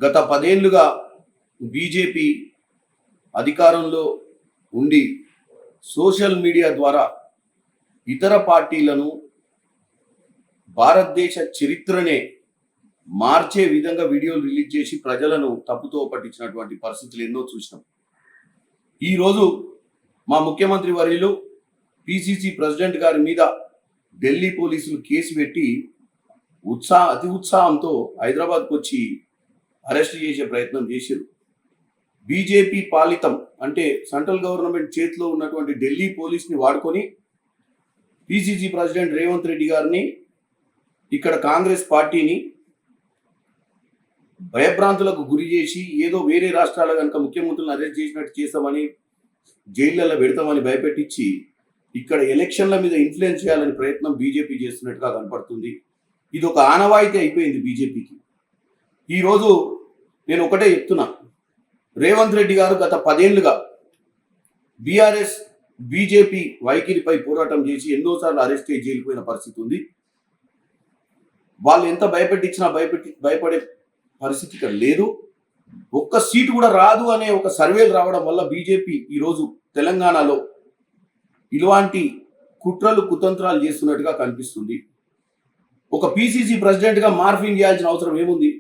గత 10 ఏళ్లుగా బీజేపీ అధికారంలో ఉండి సోషల్ మీడియా ద్వారా ఇతర పార్టీలను భారతదేశ చరిత్రనే మార్చే విధంగా వీడియోలు రిలీజ్ చేసి ప్రజలను తప్పుతో పట్టించినటువంటి పరిస్థితులు ఎన్నో చూసినాం. ఈరోజు మా ముఖ్యమంత్రి వర్యులు పిసిసి ప్రెసిడెంట్ గారి మీద ఢిల్లీ పోలీసులు కేసు పెట్టి అతి ఉత్సాహంతో హైదరాబాద్కు వచ్చి అరెస్ట్ చేసే ప్రయత్నం చేశారు. బీజేపీ పాలితం అంటే సెంట్రల్ గవర్నమెంట్ చేతిలో ఉన్నటువంటి ఢిల్లీ పోలీస్ని వాడుకొని పిసిసి ప్రెసిడెంట్ రేవంత్ రెడ్డి గారిని, ఇక్కడ కాంగ్రెస్ పార్టీని భయభ్రాంతులకు గురి చేసి ఏదో వేరే రాష్ట్రాల కనుక ముఖ్యమంత్రులను అరెస్ట్ చేసినట్టు చేస్తామని, జైళ్లలో పెడతామని భయపెట్టించి ఇక్కడ ఎలక్షన్ల మీద ఇన్ఫ్లుయెన్స్ చేయాలని ప్రయత్నం బీజేపీ చేస్తున్నట్టుగా కనపడుతుంది. ఇది ఒక ఆనవాయితీ అయిపోయింది బీజేపీకి. ఈరోజు నేను ఒకటే చెప్తున్నా, రేవంత్ రెడ్డి గారు గత 10 ఏళ్లుగా బీఆర్ఎస్ బీజేపీ వైఖరిపై పోరాటం చేసి ఎన్నోసార్లు అరెస్ట్ అయ్యి జైలుపోయిన పరిస్థితి ఉంది. వాళ్ళు ఎంత భయపెట్టించినా భయపడే పరిస్థితి ఇక్కడ లేదు. ఒక్క సీటు కూడా రాదు అనే ఒక సర్వేలు రావడం వల్ల బీజేపీ ఈరోజు తెలంగాణలో ఇలాంటి కుట్రలు కుతంత్రాలు చేస్తున్నట్టుగా కనిపిస్తుంది. ఒక పిసిసి ప్రెసిడెంట్గా మార్ఫింగ్ చేయాల్సిన అవసరం ఏముంది?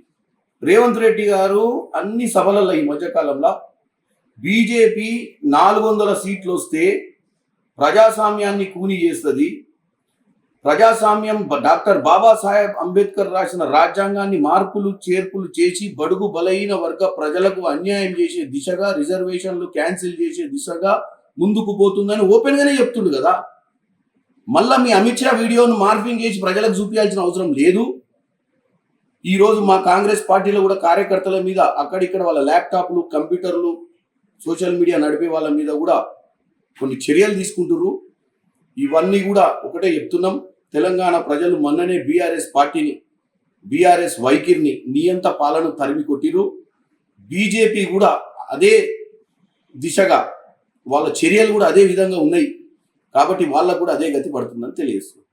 రేవంత్ రెడ్డి గారు అన్ని సభలలో ఈ మధ్యకాలంలో బీజేపీ 400 సీట్లు వస్తే ప్రజాస్వామ్యాన్ని కూని చేస్తుంది, ప్రజాస్వామ్యం డాక్టర్ బాబాసాహెబ్ అంబేద్కర్ రాసిన రాజ్యాంగాన్ని మార్పులు చేర్పులు చేసి బడుగు బలహీన వర్గ ప్రజలకు అన్యాయం చేసే దిశగా, రిజర్వేషన్లు క్యాన్సిల్ చేసే దిశగా ముందుకు పోతుందని ఓపెన్గానే చెప్తుండు కదా. మళ్ళా మీ అమిత్ షా వీడియోను మార్పింగ్ చేసి ప్రజలకు చూపించాల్సిన అవసరం లేదు. ఈరోజు మా కాంగ్రెస్ పార్టీలో కూడా కార్యకర్తల మీద అక్కడిక్కడ వాళ్ళ ల్యాప్టాప్లు, కంప్యూటర్లు, సోషల్ మీడియా నడిపే వాళ్ళ మీద కూడా కొన్ని చర్యలు తీసుకుంటున్నారు. ఇవన్నీ కూడా ఒకటే చెప్తున్నాం, తెలంగాణ ప్రజలు మొన్ననే బీఆర్ఎస్ పార్టీని, బీఆర్ఎస్ వైఖరిని, నియంత పాలన తరిమి కొట్టిరు. బీజేపీ కూడా అదే దిశగా వాళ్ళ చర్యలు కూడా అదే విధంగా ఉన్నాయి. కాబట్టి వాళ్ళకు కూడా అదే గతి పడుతుందని తెలియజేస్తుంది.